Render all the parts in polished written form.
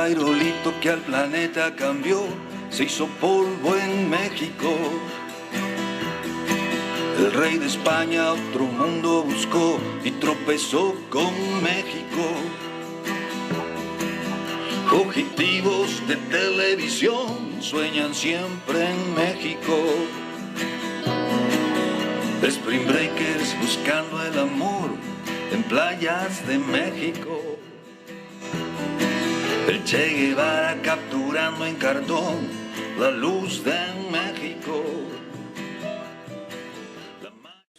aerolito que al planeta cambió, se hizo polvo en México. El rey de España otro mundo buscó y tropezó con México. Fugitivos de televisión sueñan siempre en México. Spring breakers buscando el amor en playas de México. El Che Guevara capturando en cartón la luz de México.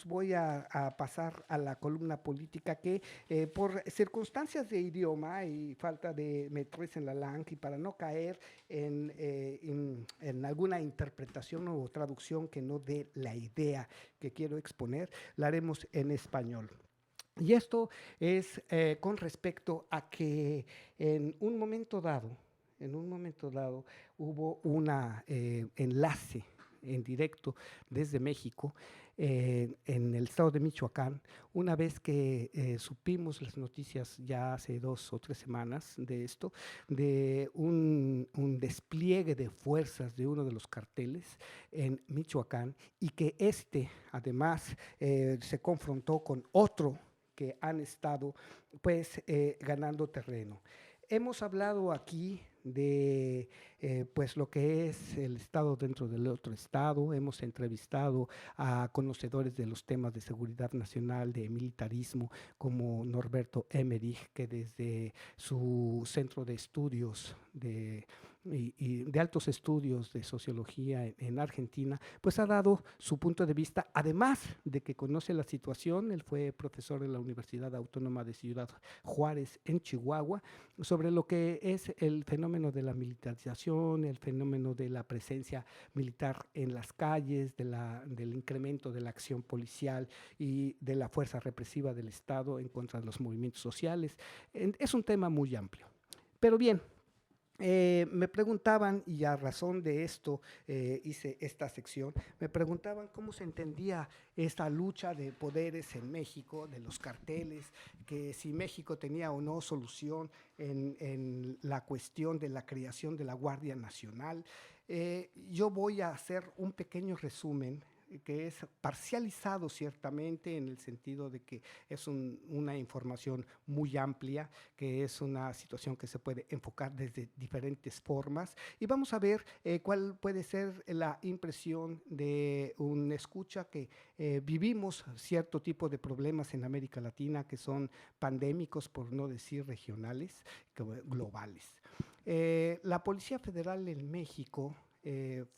Voy a pasar a la columna política que por circunstancias de idioma y falta de meterse en la LANC y para no caer en alguna interpretación o traducción que no dé la idea que quiero exponer, la haremos en español. Y esto es con respecto a que en un momento dado hubo un enlace en directo desde México en el estado de Michoacán, una vez que supimos las noticias ya hace 2 o 3 semanas de esto, de un despliegue de fuerzas de uno de los carteles en Michoacán y que además se confrontó con otro que han estado pues ganando terreno. Hemos hablado aquí de pues lo que es el Estado dentro del otro Estado, hemos entrevistado a conocedores de los temas de seguridad nacional, de militarismo, como Norberto Emmerich, que desde su centro de estudios y de altos estudios de sociología en Argentina, pues ha dado su punto de vista, además de que conoce la situación. Él fue profesor en la Universidad Autónoma de Ciudad Juárez en Chihuahua, sobre lo que es el fenómeno de la militarización, el fenómeno de la presencia militar en las calles, del incremento de la acción policial y de la fuerza represiva del Estado en contra de los movimientos sociales. Es un tema muy amplio. Pero bien, me preguntaban, y a razón de esto hice esta sección, me preguntaban cómo se entendía esta lucha de poderes en México, de los carteles, que si México tenía o no solución en la cuestión de la creación de la Guardia Nacional. Yo voy a hacer un pequeño resumen que es parcializado ciertamente en el sentido de que es una información muy amplia, que es una situación que se puede enfocar desde diferentes formas y vamos a ver cuál puede ser la impresión de un escucha que vivimos cierto tipo de problemas en América Latina que son pandémicos, por no decir regionales, globales. La Policía Federal en México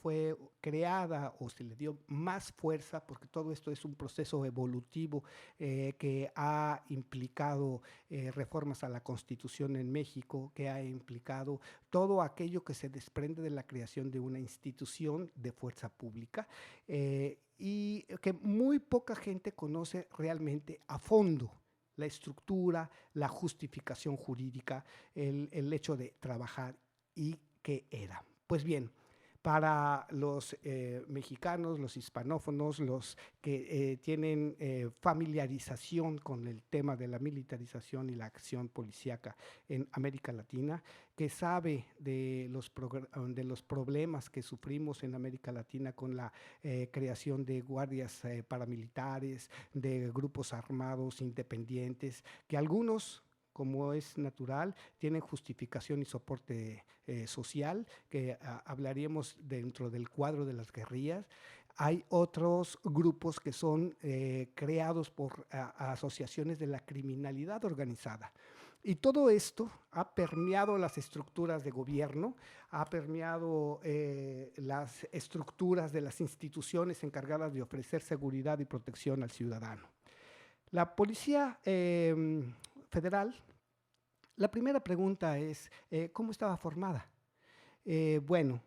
fue creada o se le dio más fuerza, porque todo esto es un proceso evolutivo que ha implicado reformas a la Constitución en México, que ha implicado todo aquello que se desprende de la creación de una institución de fuerza pública y que muy poca gente conoce realmente a fondo. La estructura, la justificación jurídica, el hecho de trabajar y qué era. Pues bien, para los mexicanos, los hispanófonos, los que tienen familiarización con el tema de la militarización y la acción policíaca en América Latina, que sabe de los problemas que sufrimos en América Latina con la creación de guardias paramilitares, de grupos armados independientes, que algunos, como es natural, tienen justificación y soporte social, que hablaríamos dentro del cuadro de las guerrillas. Hay otros grupos que son creados por asociaciones de la criminalidad organizada. Y todo esto ha permeado las estructuras de gobierno, ha permeado las estructuras de las instituciones encargadas de ofrecer seguridad y protección al ciudadano. La Policía Federal, la primera pregunta es, ¿cómo estaba formada? Bueno,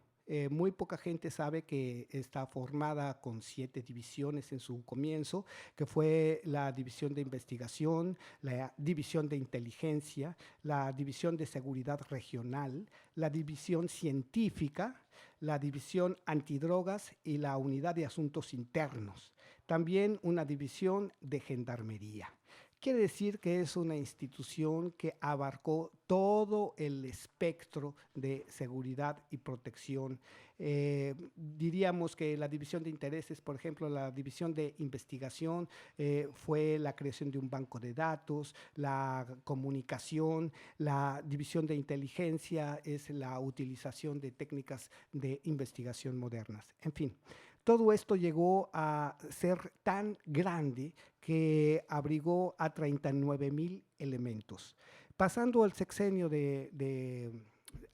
muy poca gente sabe que está formada con 7 divisiones en su comienzo, que fue la división de investigación, la división de inteligencia, la división de seguridad regional, la división científica, la división antidrogas y la unidad de asuntos internos. También una división de gendarmería. Quiere decir que es una institución que abarcó todo el espectro de seguridad y protección. Diríamos que la división de intereses, por ejemplo, la división de investigación fue la creación de un banco de datos, la comunicación, la división de inteligencia es la utilización de técnicas de investigación modernas. En fin, todo esto llegó a ser tan grande que abrigó a 39,000 elementos. Pasando al sexenio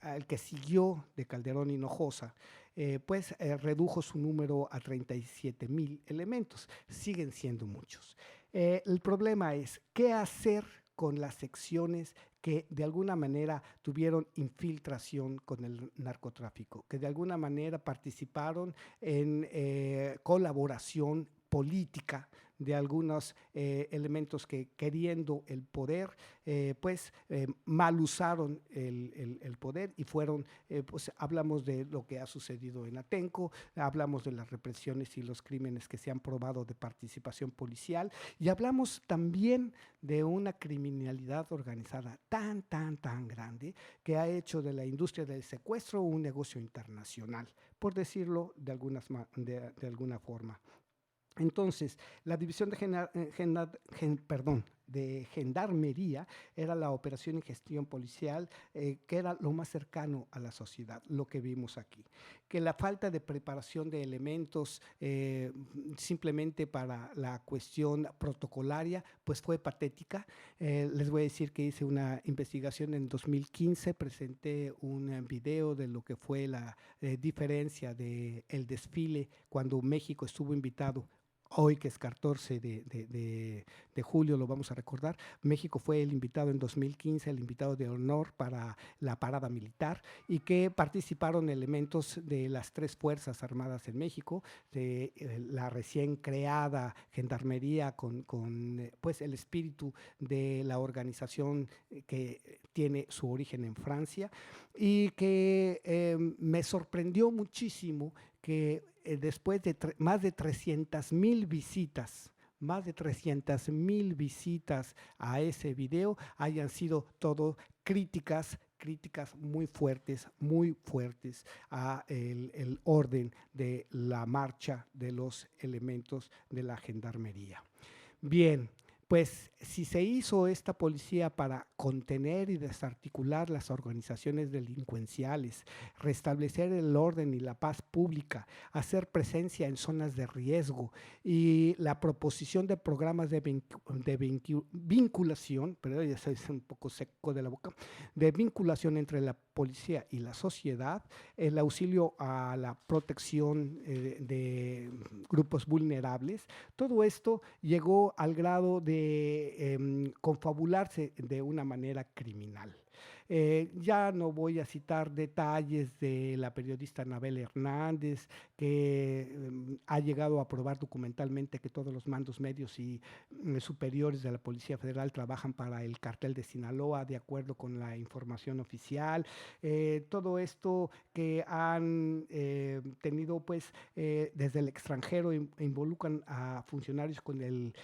al que siguió de Calderón Hinojosa, pues redujo su número a 37,000 elementos. Siguen siendo muchos. El problema es, ¿qué hacer con las secciones que de alguna manera tuvieron infiltración con el narcotráfico, que de alguna manera participaron en colaboración política de algunos elementos que queriendo el poder, mal usaron el poder y fueron, pues hablamos de lo que ha sucedido en Atenco, hablamos de las represiones y los crímenes que se han probado de participación policial y hablamos también de una criminalidad organizada tan grande que ha hecho de la industria del secuestro un negocio internacional, por decirlo de alguna forma. Entonces, la división de gendarmería era la operación y gestión policial que era lo más cercano a la sociedad, lo que vimos aquí. Que la falta de preparación de elementos simplemente para la cuestión protocolaria, pues fue patética. Les voy a decir que hice una investigación en 2015, presenté un video de lo que fue la diferencia del desfile cuando México estuvo invitado. Hoy, que es 14 de julio, lo vamos a recordar, México fue el invitado en 2015, el invitado de honor para la parada militar y que participaron elementos de las 3 Fuerzas Armadas en México, de la recién creada Gendarmería con pues el espíritu de la organización que tiene su origen en Francia y que me sorprendió muchísimo que después de más de 300,000 visitas, a ese video hayan sido todo críticas muy fuertes a el orden de la marcha de los elementos de la gendarmería. Bien, pues si se hizo esta policía para contener y desarticular las organizaciones delincuenciales, restablecer el orden y la paz pública, hacer presencia en zonas de riesgo y la proposición de programas de vinculación, pero ya se dice un poco seco de la boca, de vinculación entre la policía y la sociedad, el auxilio a la protección de grupos vulnerables, todo esto llegó al grado de confabularse de una manera criminal. Ya no voy a citar detalles de la periodista Anabel Hernández, que ha llegado a probar documentalmente que todos los mandos medios y superiores de la Policía Federal trabajan para el cartel de Sinaloa, de acuerdo con la información oficial. Todo esto que han tenido pues desde el extranjero involucran a funcionarios con el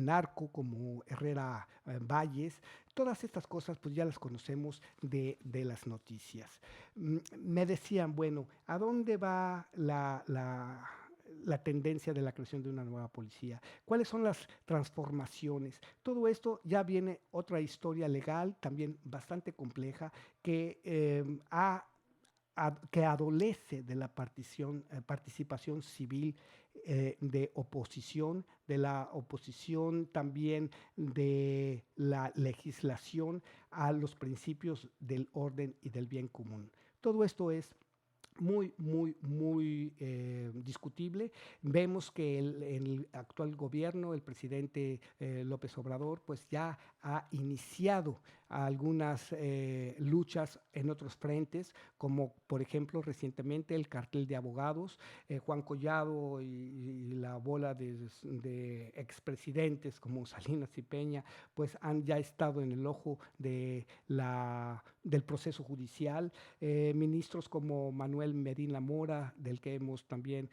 narco como Herrera Valles. Todas estas cosas pues ya las conocemos de las noticias. Me decían, bueno, ¿a dónde va la tendencia de la creación de una nueva policía? ¿Cuáles son las transformaciones? Todo esto ya viene otra historia legal también bastante compleja que que adolece de la participación civil de oposición, de la oposición también de la legislación a los principios del orden y del bien común. Todo esto es muy discutible. Vemos que el actual gobierno, el presidente López Obrador, pues ya ha iniciado algunas luchas en otros frentes, como por ejemplo recientemente el cartel de abogados, Juan Collado y la bola de expresidentes como Salinas y Peña, pues han ya estado en el ojo del proceso judicial, ministros como Manuel Medina Mora, del que hemos también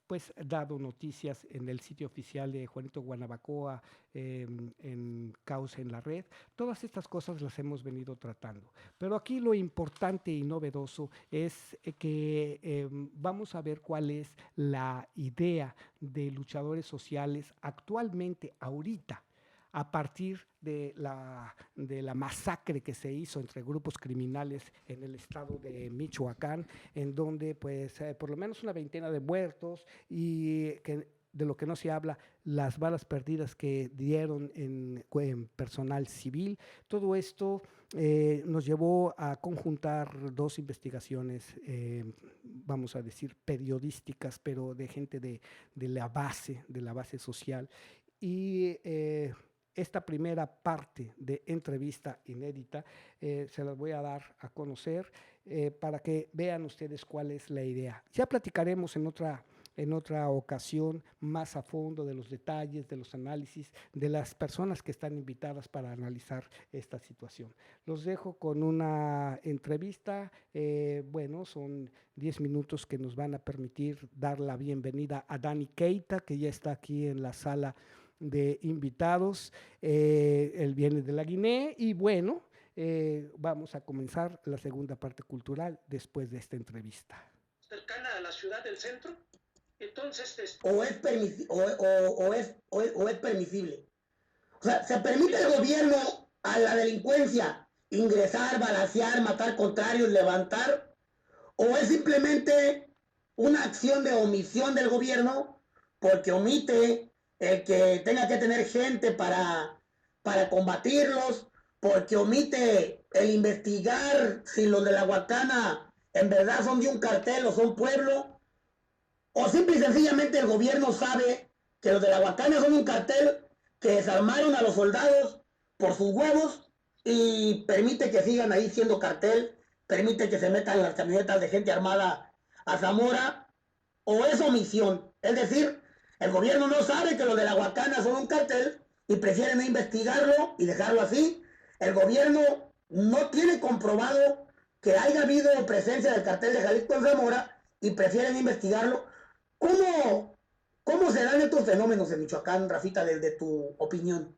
pues dado noticias en el sitio oficial de Juanito Guanabacoa, en Causa en la Red. Todas estas cosas las hemos venido tratando. Pero aquí lo importante y novedoso es que vamos a ver cuál es la idea de luchadores sociales actualmente, ahorita, a partir de la masacre que se hizo entre grupos criminales en el estado de Michoacán, en donde pues por lo menos una veintena de muertos y que de lo que no se habla, las balas perdidas que dieron en personal civil. Todo esto nos llevó a conjuntar dos investigaciones, vamos a decir, periodísticas, pero de gente de la base social. Y esta primera parte de entrevista inédita se las voy a dar a conocer para que vean ustedes cuál es la idea. Ya platicaremos en otra ocasión más a fondo de los detalles, de los análisis, de las personas que están invitadas para analizar esta situación. Los dejo con una entrevista, bueno, son 10 minutos que nos van a permitir dar la bienvenida a Dani Keita, que ya está aquí en la sala de invitados. Él viene de la Guinea y bueno, vamos a comenzar la segunda parte cultural después de esta entrevista. Cercana a la ciudad del centro, entonces o es permisible. O sea, ¿se permite al gobierno a la delincuencia ingresar, balancear, matar contrarios, levantar? ¿O es simplemente una acción de omisión del gobierno porque omite el que tenga que tener gente para combatirlos, porque omite el investigar si los de la Huacana en verdad son de un cartel o son pueblo? ¿O simple y sencillamente el gobierno sabe que los de la Huacana son un cartel que desarmaron a los soldados por sus huevos y permite que sigan ahí siendo cartel, permite que se metan las camionetas de gente armada a Zamora? ¿O es omisión? Es decir, el gobierno no sabe que los de la Huacana son un cartel y prefieren investigarlo y dejarlo así. El gobierno no tiene comprobado que haya habido presencia del cartel de Jalisco en Zamora y prefieren investigarlo. ¿Cómo se dan estos fenómenos en Michoacán, Rafita, desde tu opinión?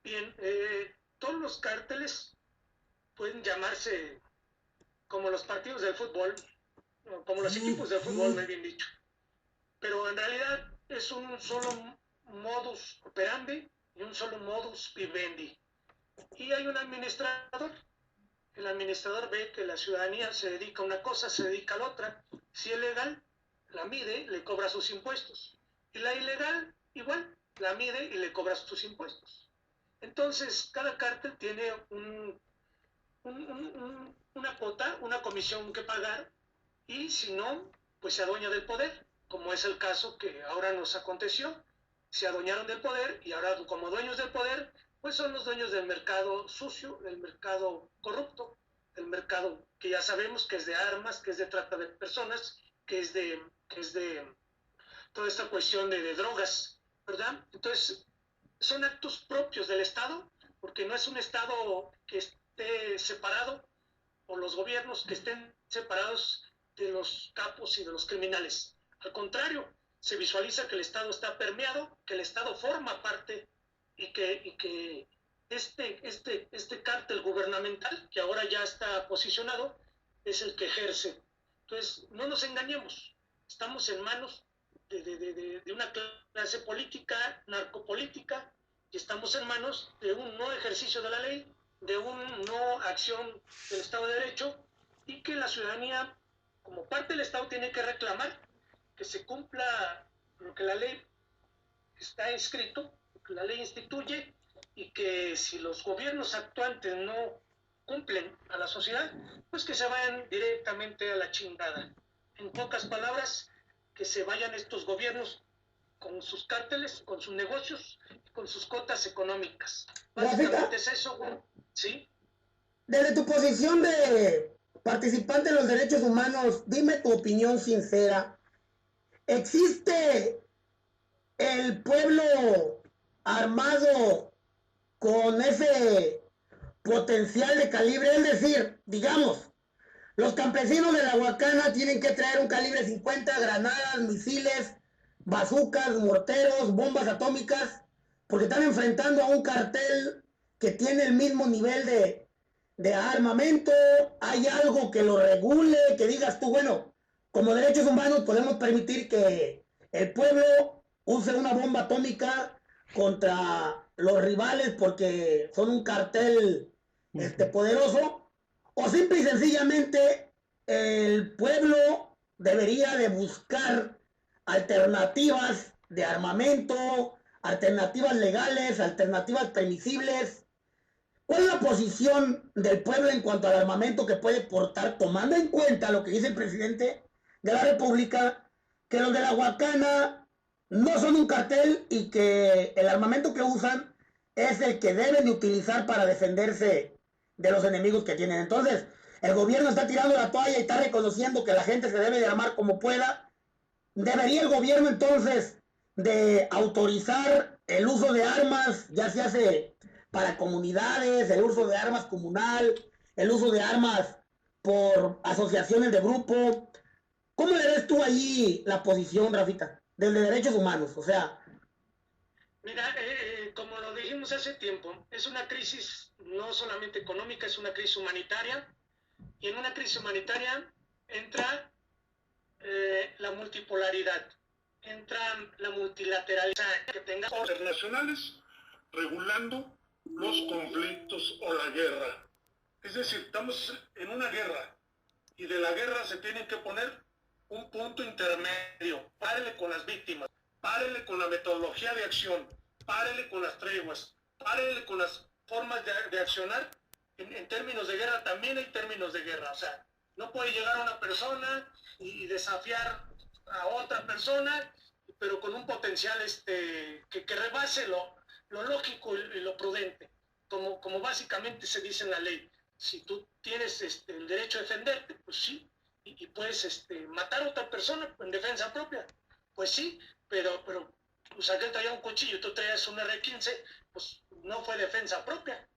Bien, todos los cárteles pueden llamarse como los partidos del fútbol, como los equipos de fútbol, me bien dicho. Pero en realidad es un solo modus operandi y un solo modus vivendi. Y hay un administrador. El administrador ve que la ciudadanía se dedica a una cosa, se dedica a la otra. Si es legal, la mide, le cobra sus impuestos. Y la ilegal, igual, la mide y le cobra sus impuestos. Entonces, cada cártel tiene una cuota, una comisión que pagar, y si no, pues se adueña del poder, como es el caso que ahora nos aconteció. Se adueñaron del poder y ahora, como dueños del poder, pues son los dueños del mercado sucio, del mercado corrupto, del mercado que ya sabemos que es de armas, que es de trata de personas, que es de toda esta cuestión de drogas, ¿verdad? Entonces, son actos propios del Estado, porque no es un Estado que esté separado, o los gobiernos que estén separados de los capos y de los criminales. Al contrario, se visualiza que el Estado está permeado, que el Estado forma parte y que este cártel gubernamental, que ahora ya está posicionado, es el que ejerce. Entonces, no nos engañemos, estamos en manos de una clase política, narcopolítica, y estamos en manos de un no ejercicio de la ley, de una no acción del Estado de Derecho, y que la ciudadanía, como parte del Estado, tiene que reclamar que se cumpla lo que la ley está inscrito, lo que la ley instituye, y que si los gobiernos actuantes no cumplen a la sociedad, pues que se vayan directamente a la chingada. En pocas palabras, que se vayan estos gobiernos con sus cárteles, con sus negocios, con sus cotas económicas. Básicamente es eso, ¿sí? Desde tu posición de participante en los derechos humanos, dime tu opinión sincera. ¿Existe el pueblo armado con ese potencial de calibre? Es decir, digamos, Los campesinos de la Huacana tienen que traer un calibre 50, granadas, misiles, bazucas, morteros, bombas atómicas, porque están enfrentando a un cartel que tiene el mismo nivel de armamento. Hay algo que lo regule, que digas tú, bueno, como derechos humanos podemos permitir que el pueblo use una bomba atómica contra los rivales porque son un cartel poderoso, o simple y sencillamente el pueblo debería de buscar alternativas de armamento, alternativas legales, alternativas permisibles. ¿Cuál es la posición del pueblo en cuanto al armamento que puede portar, tomando en cuenta lo que dice el presidente de la República, que los de la Huacana no son un cartel y que el armamento que usan es el que deben de utilizar para defenderse de los enemigos que tienen? Entonces, el gobierno está tirando la toalla y está reconociendo que la gente se debe de armar como pueda. ¿Debería el gobierno entonces de autorizar el uso de armas, ya se hace para comunidades, el uso de armas comunal, el uso de armas por asociaciones de grupo? ¿Cómo le ves tú allí la posición, Rafita, del de derechos humanos? O sea... Mira, como lo dijimos hace tiempo, es una crisis no solamente económica, es una crisis humanitaria, y en una crisis humanitaria entra la multipolaridad, entra la multilateralidad, que tenga internacionales regulando los conflictos o la guerra. Es decir, estamos en una guerra y de la guerra se tiene que poner un punto intermedio. Párele con las víctimas, párele con la metodología de acción, párele con las treguas, párele con las formas de accionar. En términos de guerra también hay términos de guerra. O sea, no puede llegar una persona y desafiar a otra persona, pero con un potencial que rebase lo lógico y lo prudente, como básicamente se dice en la ley. Si tú tienes el derecho a defenderte, pues sí, y puedes matar a otra persona en defensa propia, pues sí, pero pues aquel traía un cuchillo y tú traías un R-15, pues no fue defensa propia.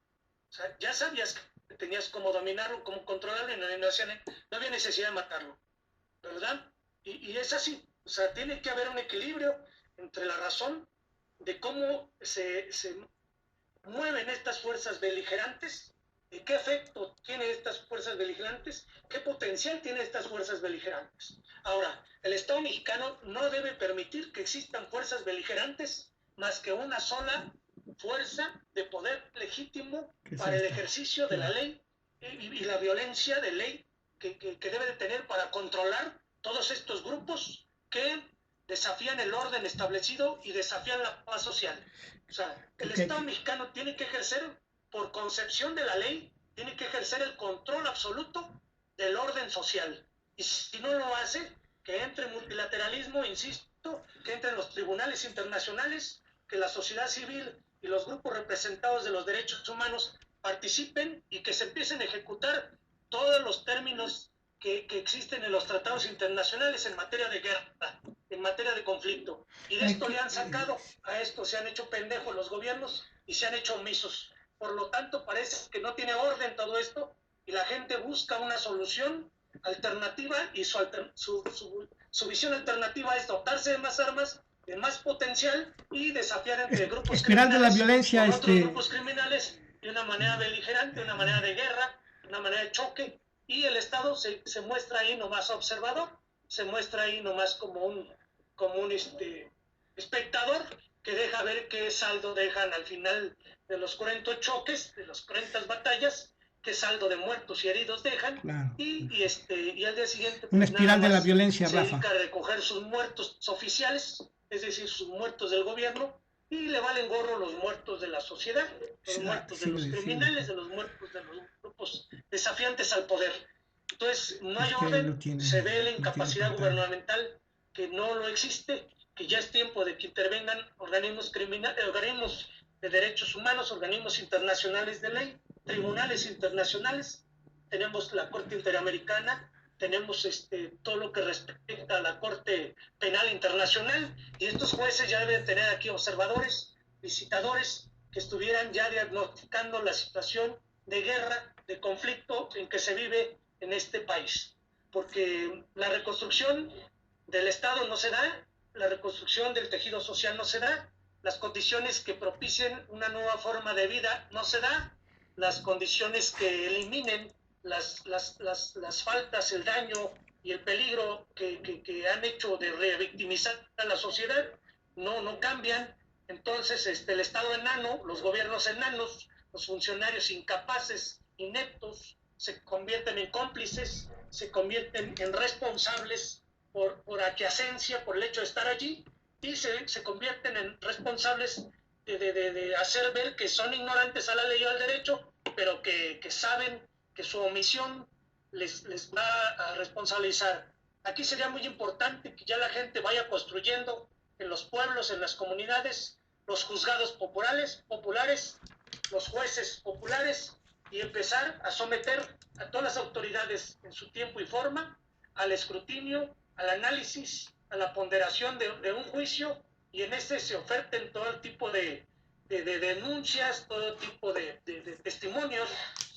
O sea, ya sabías que tenías cómo dominarlo, cómo controlarlo, y no había necesidad de matarlo, ¿verdad? Y es así. O sea, tiene que haber un equilibrio entre la razón de cómo se mueven estas fuerzas beligerantes, y qué efecto tienen estas fuerzas beligerantes, qué potencial tienen estas fuerzas beligerantes. Ahora, el Estado mexicano no debe permitir que existan fuerzas beligerantes más que una sola fuerza de poder legítimo para el ejercicio de la ley y la violencia de ley que debe de tener para controlar todos estos grupos que desafían el orden establecido y desafían la paz social. O sea, el Estado mexicano tiene que ejercer, por concepción de la ley, tiene que ejercer el control absoluto del orden social. Y si no lo hace, que entre multilateralismo, insisto, que entren los tribunales internacionales, que la sociedad civil y los grupos representados de los derechos humanos participen y que se empiecen a ejecutar todos los términos que existen en los tratados internacionales en materia de guerra, en materia de conflicto. Y de esto le han sacado, a esto se han hecho pendejos los gobiernos y se han hecho omisos. Por lo tanto, parece que no tiene orden todo esto y la gente busca una solución alternativa y su visión alternativa es dotarse de más armas, de más potencial y desafiar entre grupos esperando criminales la violencia con otros grupos criminales de una manera beligerante, de una manera de guerra, de una manera de choque. Y el Estado se muestra ahí nomás observador, se muestra ahí nomás como un espectador que deja ver qué saldo dejan al final de los 40 choques, de las 40 batallas, qué saldo de muertos y heridos dejan. Claro. Y al día siguiente... Una espiral de la violencia, se Rafa. dedica a recoger sus muertos oficiales, es decir, sus muertos del gobierno, y le valen gorro los muertos de la sociedad, los muertos de los criminales, de los muertos de los grupos desafiantes al poder. Entonces, no hay orden, se ve la incapacidad gubernamental, que no lo existe, que ya es tiempo de que intervengan organismos de derechos humanos, organismos internacionales de ley, tribunales internacionales. Tenemos la Corte Interamericana, tenemos todo lo que respecta a la Corte Penal Internacional, y estos jueces ya deben tener aquí observadores, visitadores, que estuvieran ya diagnosticando la situación de guerra, de conflicto en que se vive en este país, porque la reconstrucción del Estado no se da, la reconstrucción del tejido social no se da, las condiciones que propicien una nueva forma de vida no se da, las condiciones que eliminen las faltas, el daño y el peligro que han hecho de revictimizar a la sociedad no cambian. Entonces el Estado enano, los gobiernos enanos, los funcionarios incapaces, ineptos, se convierten en cómplices, se convierten en responsables por aquiescencia, por el hecho de estar allí, y se convierten en responsables de hacer ver que son ignorantes a la ley y al derecho, pero que saben que su omisión les va a responsabilizar. Aquí sería muy importante que ya la gente vaya construyendo en los pueblos, en las comunidades, los juzgados populares, los jueces populares, y empezar a someter a todas las autoridades en su tiempo y forma al escrutinio, al análisis, a la ponderación de un juicio, y en este se oferten todo tipo de denuncias, todo tipo de testimonios,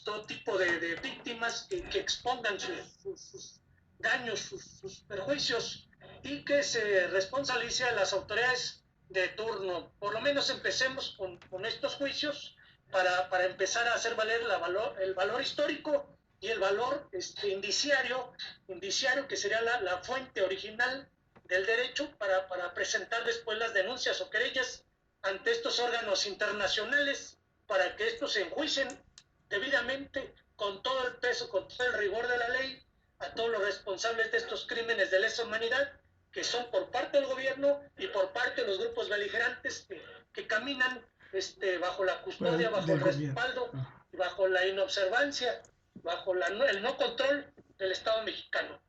todo tipo de víctimas que expongan sus daños, sus perjuicios, y que se responsabilice a las autoridades de turno. Por lo menos empecemos con estos juicios para empezar a hacer valer el valor histórico y el valor indiciario, que sería la fuente original del derecho para presentar después las denuncias o querellas ante estos órganos internacionales, para que estos se enjuicien debidamente, con todo el peso, con todo el rigor de la ley, a todos los responsables de estos crímenes de lesa humanidad, que son por parte del gobierno y por parte de los grupos beligerantes que caminan bajo la custodia, bajo el respaldo, bajo la inobservancia, bajo el no control del Estado mexicano.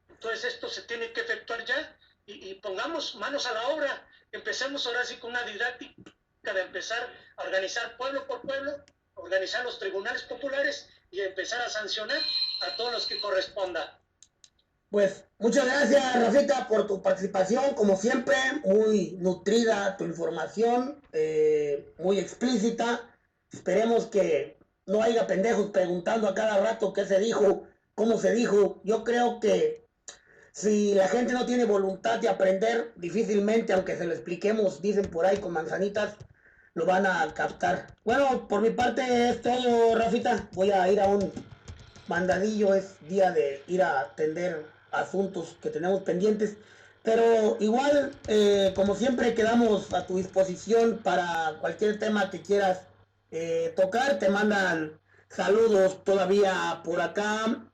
Entonces esto se tiene que efectuar ya, y pongamos manos a la obra. Empecemos ahora sí con una didáctica de empezar a organizar pueblo por pueblo, organizar los tribunales populares y empezar a sancionar a todos los que corresponda. Pues muchas gracias, Rafita, por tu participación. Como siempre, muy nutrida tu información, muy explícita. Esperemos que no haya pendejos preguntando a cada rato qué se dijo, cómo se dijo. Yo creo que si la gente no tiene voluntad de aprender, difícilmente, aunque se lo expliquemos, dicen por ahí con manzanitas, lo van a captar. Bueno, por mi parte es todo, Rafita. Voy a ir a un mandadillo, es día de ir a atender asuntos que tenemos pendientes, pero igual, como siempre, quedamos a tu disposición para cualquier tema que quieras tocar. Te mandan saludos todavía por acá,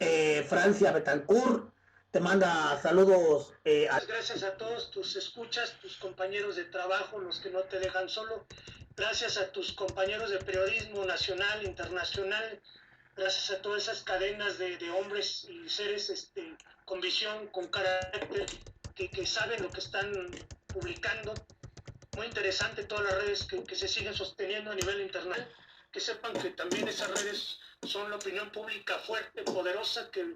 Francia Betancourt, te manda saludos. Gracias a todos tus escuchas, tus compañeros de trabajo, los que no te dejan solo. Gracias a tus compañeros de periodismo nacional, internacional. Gracias a todas esas cadenas de hombres y seres con visión, con carácter, que saben lo que están publicando. Muy interesante todas las redes que se siguen sosteniendo a nivel internacional. Que sepan que también esas redes son la opinión pública fuerte, poderosa, que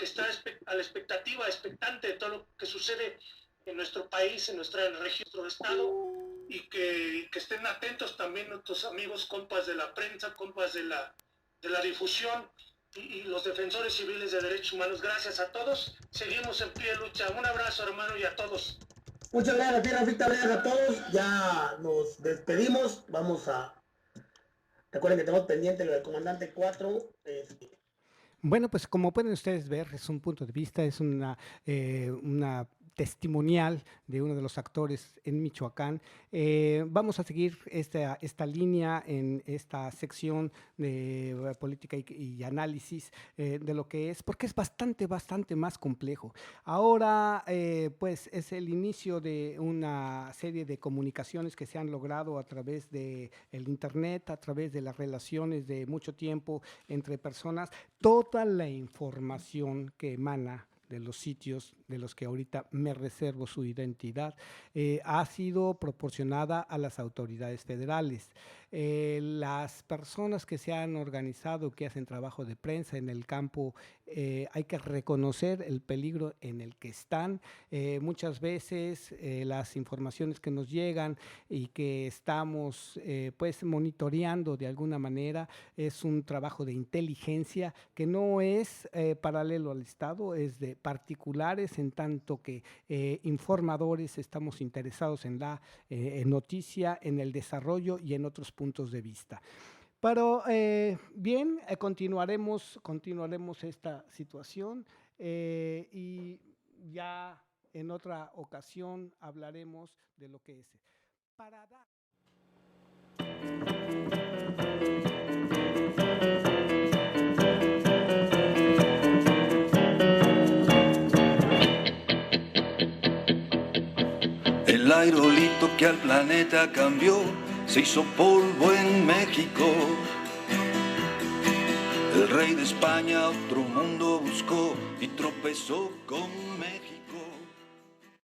está a la expectativa, expectante de todo lo que sucede en nuestro país, en nuestra región, nuestro estado, y que estén atentos también nuestros amigos, compas de la prensa, compas de la difusión, y los defensores civiles de derechos humanos. Gracias a todos, seguimos en pie de lucha. Un abrazo, hermano, y a todos. Muchas gracias, Rafita, gracias a todos. Ya nos despedimos. Vamos a... Recuerden que tenemos pendiente lo del comandante 4. Bueno, pues como pueden ustedes ver, es un punto de vista, es una testimonial de uno de los actores en Michoacán. Vamos a seguir esta línea en esta sección de política y análisis de lo que es, porque es bastante más complejo. Ahora, pues es el inicio de una serie de comunicaciones que se han logrado a través del internet, a través de las relaciones de mucho tiempo entre personas. Toda la información que emana de los sitios de los que ahorita me reservo su identidad, ha sido proporcionada a las autoridades federales. Las personas que se han organizado, que hacen trabajo de prensa en el campo, hay que reconocer el peligro en el que están. Muchas veces las informaciones que nos llegan y que estamos pues monitoreando de alguna manera es un trabajo de inteligencia que no es paralelo al Estado, es de particulares, en tanto que informadores estamos interesados en la noticia, en el desarrollo y en otros puntos de vista. Pero bien, continuaremos esta situación y ya en otra ocasión hablaremos de lo que es. Para dar El aerolito que al planeta cambió se hizo polvo en México. El rey de España otro mundo buscó y tropezó con